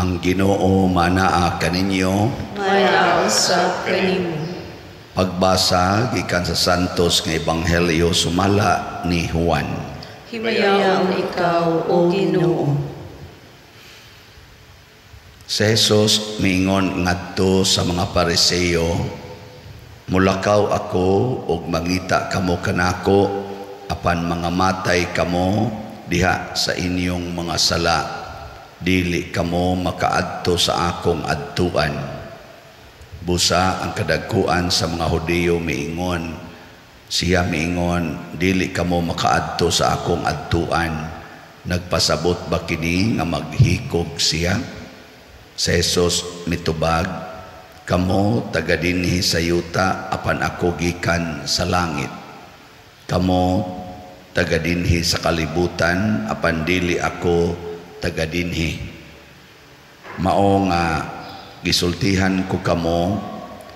Ang Ginoo manaa kaninyo. Maya usab kanimo. Pagbasa gikan sa Santos nga Ebanghelyo sumala ni Juan. Himayaon ikaw, O Ginoo. Si Jesus miingon ngadto sa mga Pariseo, mulakaw ako ug mangita kamo kanako apan mga matay kamo diha sa inyong mga sala. Dili kamo makaadto sa akong adtuan. Busa ang kadagkuan sa mga Hudiyo miingon, siya miingon, dili kamo makaadto sa akong adtuan. Nagpasabot ba kini nga maghikog siya? Si Jesus mitubag, kamo taga dinhi sa yuta apan ako gikan sa langit. Kamo taga dinhi sa kalibutan apan dili ako taga dinhi. Mao nga gisultihan ko kamo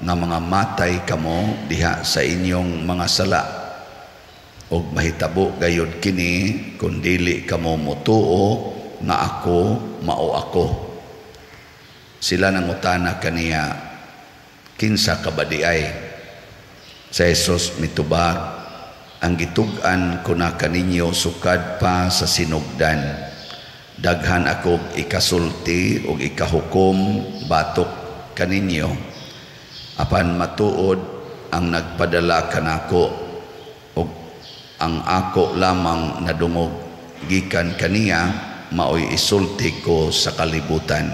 nga mga matay kamo diha sa inyong mga sala. Og mahitabo gayud kini kun dili kamo motuo nga ako mao ako. Sila nangutana kaniya, kinsa ka ba di ay? Sa Jesus mitubag, ang gitug-an ko na kaninyo sukad pa sa sinugdan. Daghan ako ikasulti o ikahukom batok kaninyo. Apan matuod ang nagpadala kanako o ang ako lamang nadungog gikan kaniya maoy isulti ko sa kalibutan.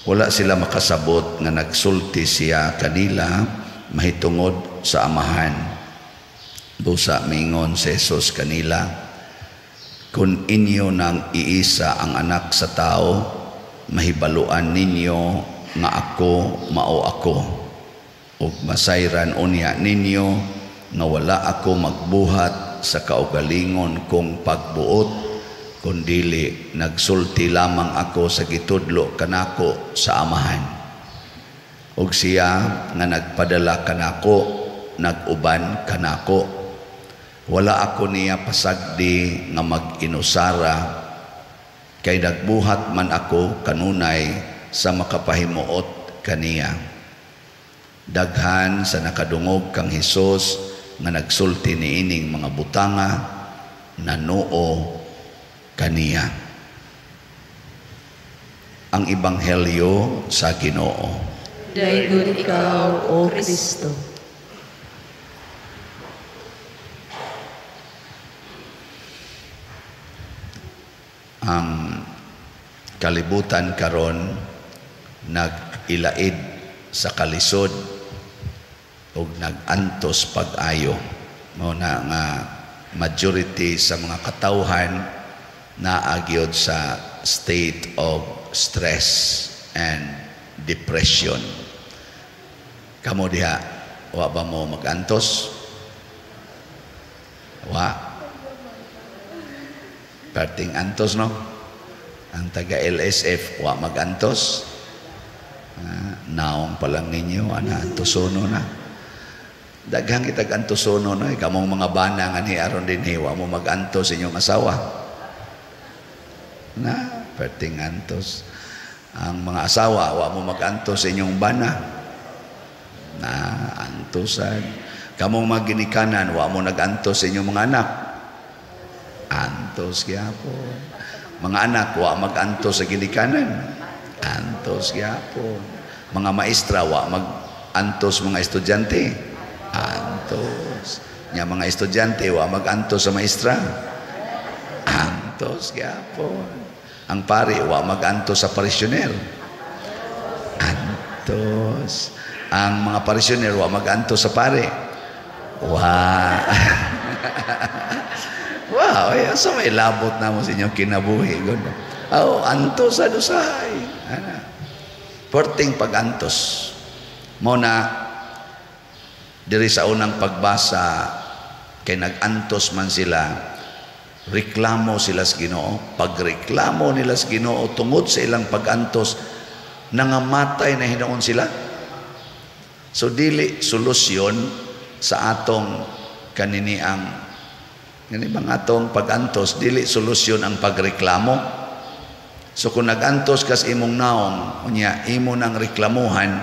Wala sila makasabot nga nagsulti siya kanila mahitungod sa amahan. Busa mingon si Jesus kanila, kung inyo nang iisa ang anak sa tao, mahibaluan ninyo nga ako mao ako. Ug masayran unya ninyo nga wala ako magbuhat sa kaugalingon kong pagbuot, kundili nagsulti lamang ako sa gitudlo kanako sa amahan. Ug siya nga nagpadala kanako, naguban kanako. Wala ako niya pasagdi nga mag-inusara, kay nagbuhat man ako kanunay sa makapahimuot kaniya. Daghan sa nakadungog kang Hesus nga nagsulti niining mga butanga, nanuo kaniya. Ang Ebanghelyo sa Ginoo. Dayon ikaw, O Kristo. Ang kalibutan karon nag-ilaid sa kalisod ug nag-antos pag-ayo. Mao na nga majority sa mga katawhan naagyod sa state of stress and depression. Kamo diha, wa ba mo mag-antos? Wa. Parting antos, no? Ang taga LSF, wa mag-antos. Naong pa lang ninyo, antosono na. Daghang itag antosono na, kamong mga bana nga ni aron din, wa mo mag-antos inyong asawa. Na, parting antos. Ang mga asawa, wa mo mag-antos inyong bana. Na, antosan. Kamong maginikanan, wa mo nag-antos inyong mga anak. Antos gyapon. Mga anak wa mag-antos sa ginikanan. Antos gyapon. Mga maestra wa mag-antos mga estudyante. Antos. Nya mga estudyante wa mag-antos sa maestra. Antos gyapon. Ang pari wa mag-antos sa parisyoner. Antos. Ang mga parisyoner wa mag-antos sa pare. Wow, so may labot na mo sa inyong kinabuhi. Antos sa dusay. Porting pag-antos. Muna, diri sa unang pagbasa, kay nag-antos man sila, reklamo sila sa Ginoo. Pagreklamo nila sa Ginoo, tungod sa ilang pag-antos, nangamatay na hinoon sila. So, dili solusyon sa atong kaniniang Ganibang atong pag-antos, dili solusyon ang pagreklamo. So kung nagantos kas imong naong, unya imo nang reklamuhan,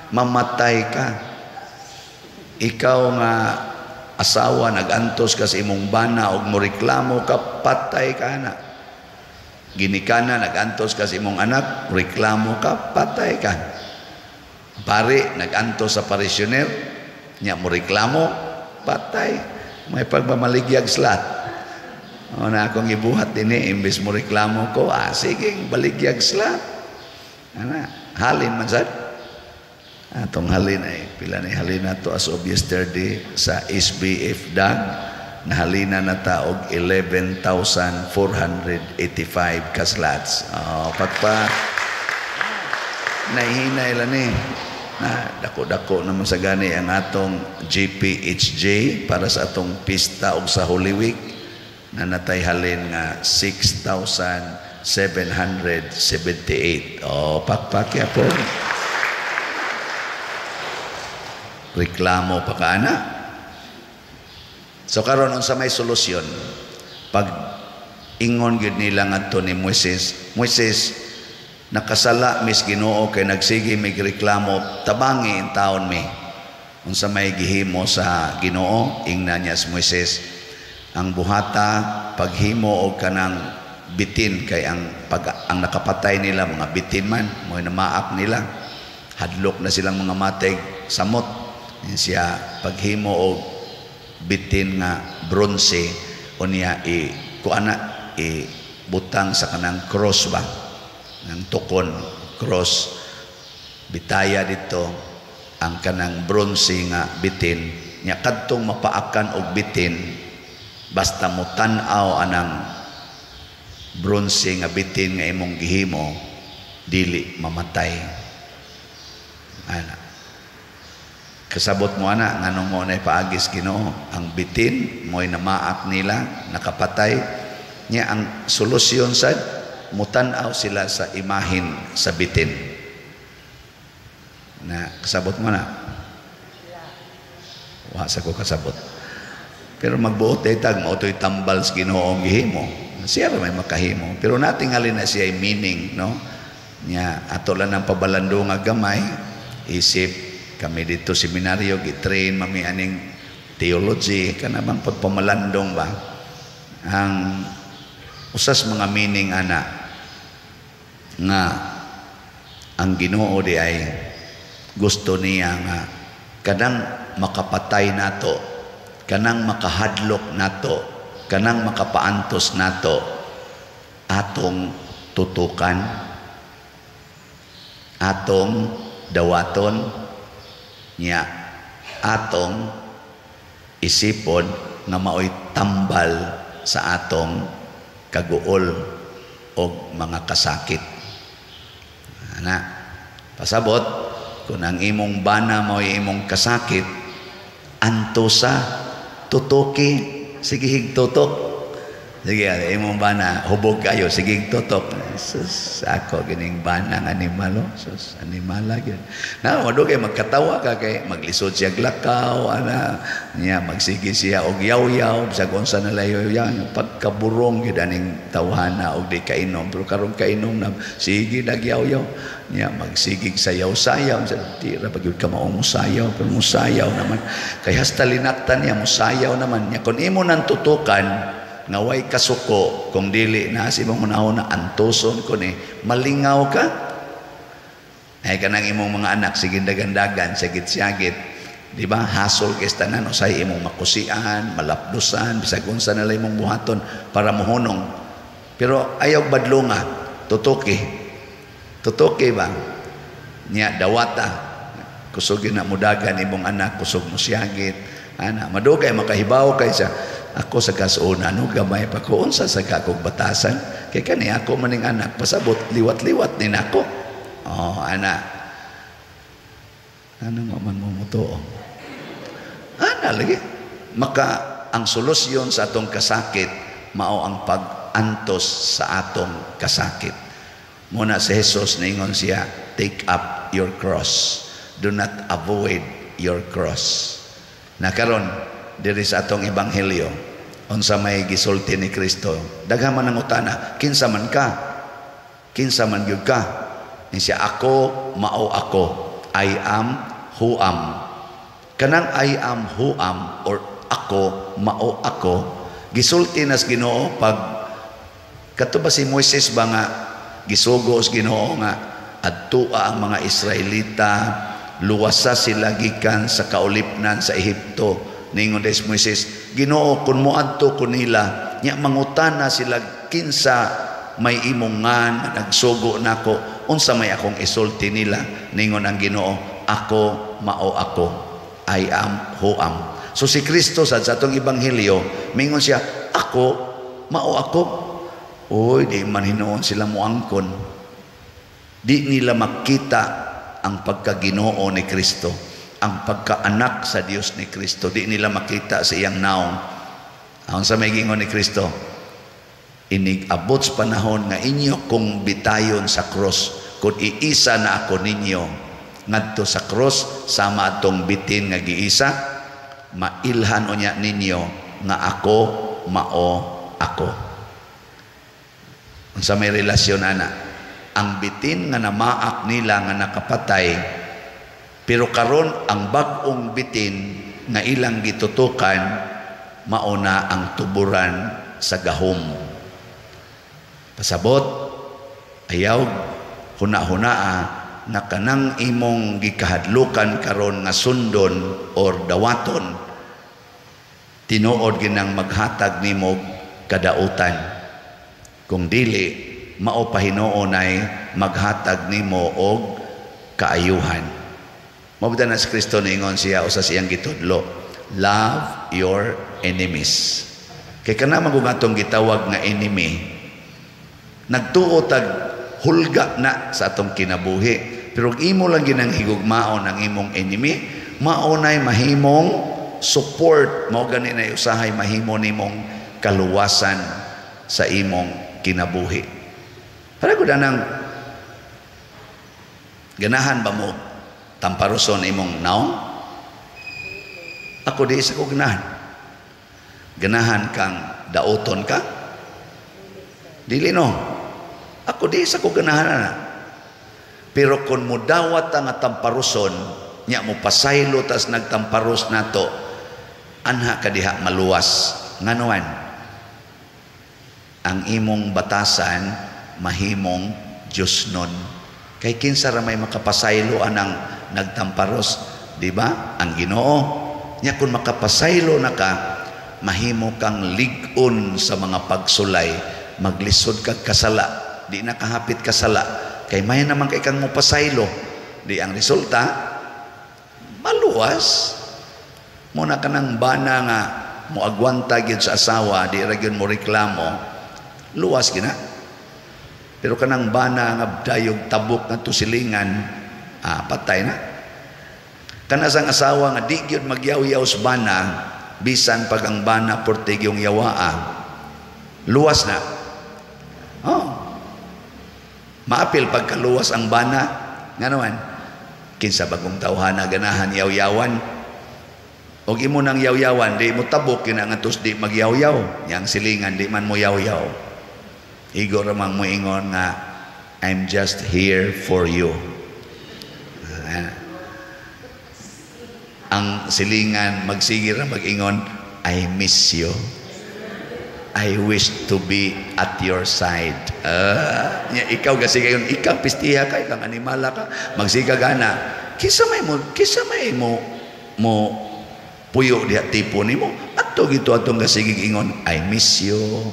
mamatay ka. Ikaw nga asawa nagantos kas imong bana og mo reklamo ka, patay ka na. Ginikana nagantos kas imong anak, reklamo ka, patay ka. Pare nagantos sa parisyoner, nya mo reklamo, patay. May pagmamaligyag slat. O na akong ibuhat din imbes mo reklamo ko, sige, baligyag slat. Ana, halin man sad. Atong halin ay, pila ni halin na to as of yesterday sa SBF DAG, na halina na taog 11,485 ka slats. Pagpa, nahihinay lang na dako-dako naman sa gani ang atong GPHJ para sa atong pista og sa Holy Week, na natay halin nga 6,778. Pakpakya po. Reklamo pa ka na. So karon unsa may solusyon? Pag ingon gyud nila ngadto ni Moises, nakasala mis Ginoo kay nagsige mig reklamo, tabangi in taon mi. Unsa may gihimo sa Ginoo, ingna niya si Moises, ang buhata paghimo og kanang bitin kay ang nakapatay nila mga bitin man mo namaak nila, hadlok na silang mga matay samot. Siya paghimo og bitin nga bronze unya butang sa kanang cross ba ng tukon cross, bitaya dito ang kanang bronze nga bitin nya kadtong mapaakan og bitin. Basta mo tan-aw anang bronze nga bitin nga imong gihimo, dili mamatay. Ana. Kasabot mo ana nganong mo na paagis Ginoo, ang bitin mo'y namaak nila, nakapatay. Nya ang solusyon sad, mutan-aw sila sa imahin sa bitin. Na kasabot mo na. Wa sa ko kasabot. Pero magbuot tag mautoy tambal sa Ginoo ang gihimo. Siya ra may makahimo. Pero natingali na siya meaning, no? Nya ato lang ang pabalando nga gamay, isip kami dito seminaryo gitrain mami aning theology kanabang pagpamalandong ba. Ang usas mga meaning ana nga ang Ginoo di ay gusto niya nga kanang makapatay nato, kanang makahadlok nato, kanang makapaantos nato, atong tutukan, atong dawaton, nya atong isipon nga maoy tambal sa atong kaguol o mga kasakit. Ana, pasabot, kung ang imong bana maoy imong kasakit, antusa, tutuki, sige higtutok. Sige, imong bana, hubog kayo, sige higtutok. Sus, ako gining bana ng animal, sus, animala yun. Na, madugay, magkatawa ka kay, maglisod siya glakaw, niya, magsige siya, og yaw-yaw, sa kung sa nalayo yan, pagkaburong yun, aning tawhana, og di kainom, pero karong kainom na, sige, nagyaw-yaw, niya, magsigig sayaw-sayaw, tira, pag yun ka maong musayaw, pero musayaw naman, kaya hasta linaktan niya, musayaw naman niya, kung imo nang tutukan, ngaway kasuko, kung dili na si mong unahon na antuson ko ni, malingaw ka, ay kanang imong mga anak, sige dagandagan, sigit-sigit, di ba, hasol kaysa tanan, o say imong makusian, malapdusan, bisag unsa na imong buhaton, para muhunong, pero ayaw badlunga, tutuki ba, niya dawata, kusugin na mudagan imong anak, kusog mo siyagit, madugay makahibaw kay siya, ako sa kasuna, gamay pa ko, unsa sa kakog batasan, kay kani ako maning anak, pasabot, liwat-liwat din ako. Ano nga man mo muto? Lagi. Maka, ang solusyon sa atong kasakit, mao ang pag-antos sa atong kasakit. Muna si Jesus, naingon siya, take up your cross. Do not avoid your cross. Nakaron, diri sa atong ebanghelyo, unsa may gisulti ni Kristo, daghan man ang utana, kinsa man ka, Kinsa man gyud ka? Ni siya, ako mao ako. I am who am. Kanang I am who am or ako mao ako, gisulti nas Ginoo pag kato ba si Moises ba nga gisugo sa Ginoo nga adtua ang mga Israelita, luwasa sila gikan sa kaulipnan sa Ehipto. Ningon des Moises, Ginoo kun moadto ko nila nya mangutana sila kinsa may imongan nagsugo nako, unsa may akong isulti nila. Ningon ang Ginoo, ako mao ako. I am who am. So si Kristo sa atong ebanghelyo mingon siya, ako mao ako. Oy, di man hinuon sila moangkon. Di nila makita ang pagkaginoo ni Kristo, ang pagkaanak sa Dios ni Kristo. Di nila makita sa iyang naong. Ang sa may gingon ni Kristo, inig-abot sa panahon nga inyo kung bitayon sa cross, kung iisa na ako ninyo ngadto sa cross sama atong bitin nga giisa, mailhan unya ninyo nga ako mao ako. Unsa may relasyon ana? Ang bitin nga namaak nila nga nakapatay, pero karon ang bag-ong bitin nga ilang gitutukan mauna ang tuburan sa gahom. Pasabot ayaw huna-hunaa na kanang imong gikahadlukan karon nga sundon or dawaton, tinuod ginang maghatag nimo kadautan. Kung dili mao pa hinuon ay maghatag nimo og kaayuhan. Mabda na si Kristo ningon siya usa siyang gitudlo, love your enemies. Kay kana magungatong gitawag nga enemy, nagtuo tag hulga na sa atong kinabuhi, pero imo lang ginang higugmaon ang imong enemy, maunay mahimong support, mao gani na usahay mahimo nimong kaluwasan sa imong kinabuhi. Para ko nang ganahan ba mo tamparuson imong naong? Ako di sa ko ganahan. Ganahan kang dauton ka? Dili no. Ako di sa ko ganahan na. Pero kung mudawat ang tamparuson, nya mo pasaylo tas nagtamparos nato, anha ka diha maluwas. Nganuan? Ang imong batasan mahimong Diyos nun. Kay kinsa ra may makapasaylo anang nagtamparos, di ba? Ang Ginoo. Nya kung makapasaylo na ka, mahimo kang ligon sa mga pagsulay, maglisod kag kasala, di nakahapit kasala. Kay may naman kay kang mopasaylo, di ang resulta maluwas. Muna ka ng bana nga moagwanta gyud sa asawa, di ra gyud mo reklamo, luwas gina. Pero kanang bana nga dayog tabok nga tusilingan, patay na. Kana sang asawa nga di gyud magyaw-yaw sa bana, bisan pag ang bana portig yung yawaa, luwas na. Maapil pagkaluwas ang bana, nga naman, kinsa bagong tawhana ganahan yaw-yawan, og imo nang yaw-yawan, di mo tabok yun ang atos di magyaw-yaw, yang silingan di man mo yaw-yaw. Igo ramang mo ingon nga, I'm just here for you. Ang silingan magsigir na mag-ingon, I miss you. I wish to be at your side. Ikaw kasi kayon, ikaw pistiha ka, ikaw animala ka, magsiga gana. Kisa may mo puyo diha tipo nimo. Ato gito atong kasigig ingon, I miss you.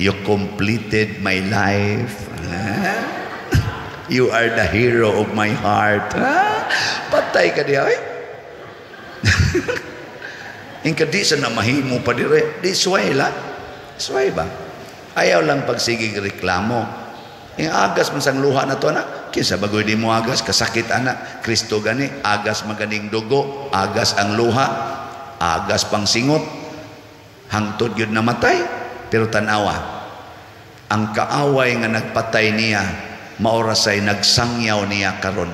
You completed my life. You are the hero of my heart. Patay ka diha. Ingka di sa namahimo pa dire, di suway la. Suway ba? Ayaw lang pagsigig reklamo. Yung agas man sang luha na to na, kinsa bagoy di mo agas, kasakit anak, Kristo gani, agas maganing dugo, agas ang luha, agas pang singot, hangtod yun namatay, pero tanawa, ang kaaway nga nagpatay niya, maorasay nagsangyaw niya karon.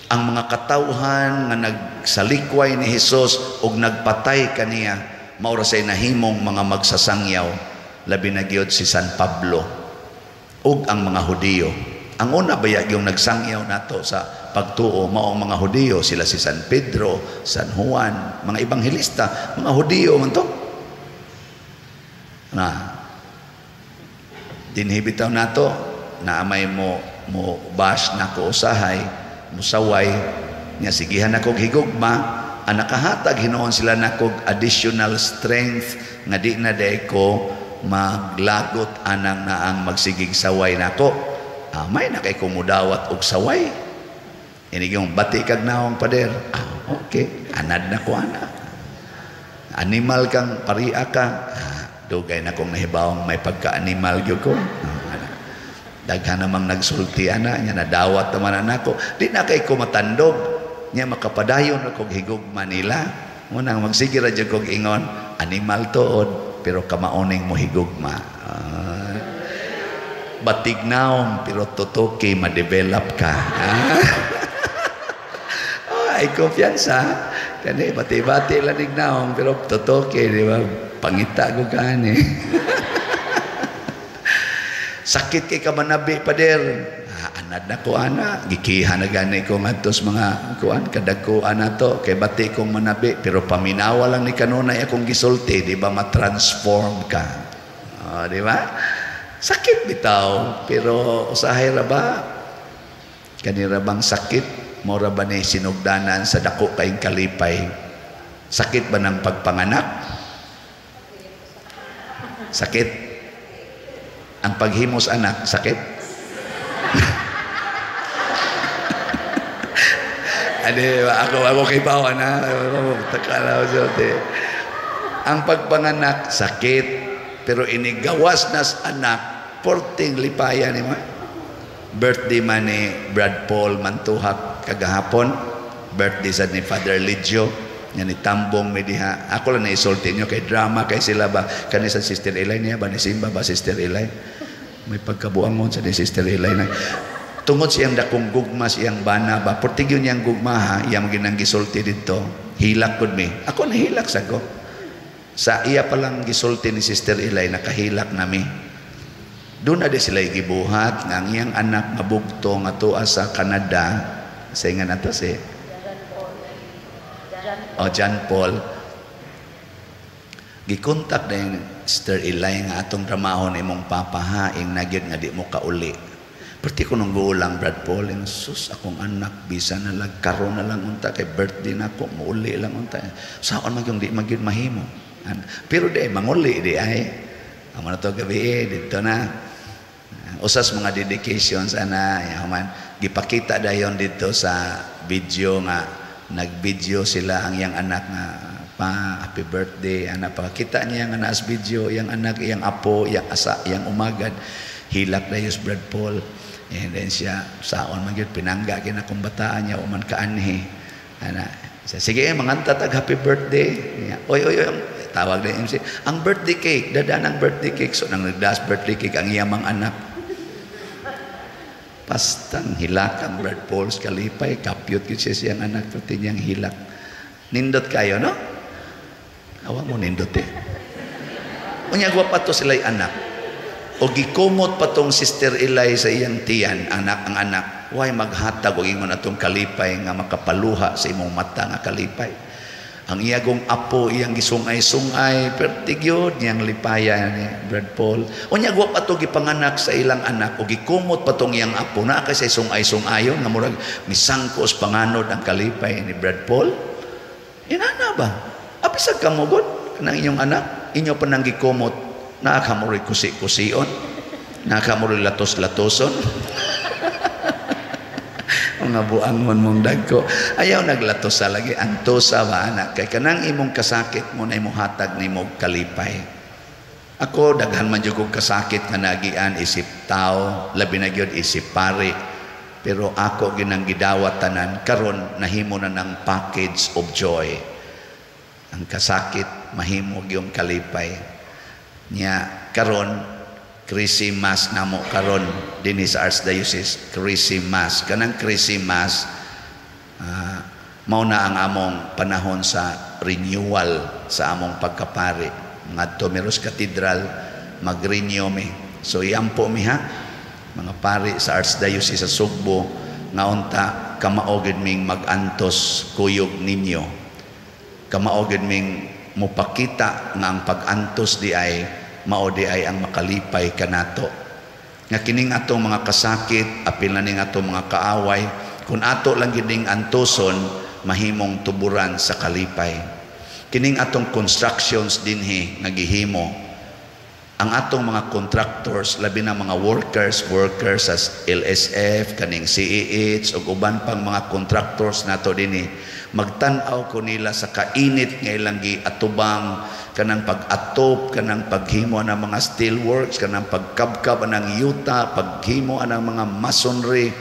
Ang mga katawhan nga nagsalikway ni Hesus ug nagpatay kaniya, maura say nahimong mga magsasangyaw, labi na gyud si San Pablo. ug ang mga Hudiyo. Ang una bayag yung nagsangyaw nato sa pagtuo mao ang mga Hudiyo, sila si San Pedro, San Juan, mga ebanghelista, mga Hudiyo man to. Na dinhibitaw nato na may mo bash na ko usahay, musaway nya sigihan ako higugma. Ang nakahatag hinoon sila nakog additional strength nga di na day ko maglagot anang na ang magsigig saway nako. May na kay kumudawat og saway. Ini yung bati kag naong pader. Okay, anad na ko ana. Animal kang paria ka. Dugay na kong nahibawang may pagka-animal gyud ko. Daghan namang nagsulti ana nya nadawat naman anako. Di na kay ko matandog. Nya makapadayon ako higugma nila. Munang magsige ra jud kog ingon, animal tuod pero kamaoning mo higugma. Batignaon pero tutuki ma-develop ka. Ay kumpiyansa kani bati-bati lang ignaon pero tutuki di ba pangita ko kani. Sakit kay ka manabi pader. Anad na ko ana gikihan na gani ko ngadtos mga kuan kadagko ana to kay bati kong manabi pero paminawa lang ni kanunay akong gisulti di ba ma-transform ka. Di ba? Sakit bitaw pero usahay ra ba kanira bang sakit mo ra ba ni sinugdanan sa dako kayong kalipay? Sakit ba ng pagpanganak? Sakit ang paghimos anak, sakit. Ako kay bawa na takala ang pagpanganak sakit pero inigawas nas anak porting lipayan ni birthday man ni Brad Paul Mantuhak kagahapon, birthday sa ni Father Ligio nga ni tambong mi diha. Ako lang naisulti nyo kay drama kay sila ba kani sa Sister Elay niya ba ni Simba ba Sister Elay may pagkabuangon sa ni Sister Elay na tungod siyang dakong gugma siyang bana ba portigyon niyang gugma ha iyang ginang gisulti dito hilak gud mi ako nahilak sa ko sa iya palang gisulti ni Sister Elay nakahilak nami doon na di sila gibuhat nga ang iyang anak mabugto nga tuwa sa Canada sa nga nato si John Paul gikontak na yung Sister Elay nga atong tramahon imong papahaing nagyod nga di mo kauli. Perti ko nung guulang Brad Paul yung sus akong anak bisa na lang karon na lang unta kay birthday na ko muuli lang unta saan man yung di magyud mahimo pero di manguli di ay amo na to gabi dito na usas mga dedications ana yaman gipakita dayon dito sa video nga nag-video sila ang yang anak nga pa happy birthday ana pakita niya nga naas video yang anak yang apo yang asa yang umagad hilak dayos Brad Paul. And then siya saon man gyud pinangga kina kung bataan niya uman kaanhi ana sige manganta tag happy birthday oy tawag na MC ang birthday cake dada ng birthday cake so nang nagdas birthday cake ang iyamang anak pastang hilakang Brad Paul kalipay kapyot gyud siya siyang anak pati niyang hilak nindot kayo no awa mo nindot unya gwa to sila'y anak o gikumot pa tong Sister Elay sa iyang tiyan ang anak way maghatag og ingon atong kalipay nga makapaluha sa imong mata nga kalipay ang iyagong apo iyang gisungay-sungay pertigyod niyang lipayan ni Brad Paul unya gwa pa to gipanganak sa ilang anak o gikumot pa tong iyang apo na kay sa sungay-sungayon nga murag misangkos panganod ang kalipay ni Brad Paul inana ba apisag kamo gud kanang inyong anak inyo pa nang gikumot nakamuroy kusi-kusion nakamuroy latos-latoson mga buangon mong dagko ayaw naglatos sa lagi antosa ba anak kay kanang imong kasakit mo na imong hatag nimo kalipay ako daghan man jud kasakit nga nagian isip tao labi na gyud isip pare pero ako ginang gidawat tanan karon nahimo na ng package of joy ang kasakit mahimo gyud kalipay nya karon Christmas namo karon dinhi sa Archdiocese Christmas kanang Christmas mao na ang among panahon sa renewal sa among pagkapari ngadto meros katedral mag-renew mi so iampo mi ha mga pari sa Archdiocese sa Sugbo, nga unta kamaogid ming magantos kuyog ninyo. Kamaogid ming mupakita nga ang pagantos di ay mao di ay ang makalipay kanato. Nga kining atong mga kasakit, apil na ning atong mga kaaway, kung ato lang gining antoson, mahimong tuburan sa kalipay. Kining atong constructions dinhi nagihimo, ang atong mga contractors, labi na mga workers sa LSF, kaning CEH, o uban pang mga contractors nato dinhi, magtanaw ko nila sa kainit nga ilang giatubang, kanang pag-atop, kanang paghimo ng mga steelworks, kanang pagkabkab ng yuta, paghimo ng mga masonry,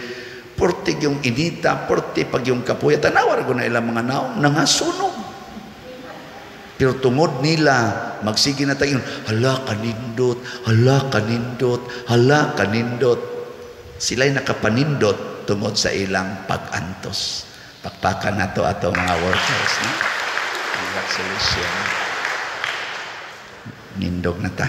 portig yung inita, portig pag yung kapuya, tanawar ko na ilang mga naong nangasunog. Pero tungod nila, magsige na tayo, hala kanindot, hala kanindot, hala kanindot. Sila'y nakapanindot tungod sa ilang pag-antos. Pakpakan na to ato mga workers. No? Congratulations. Nindog na ta.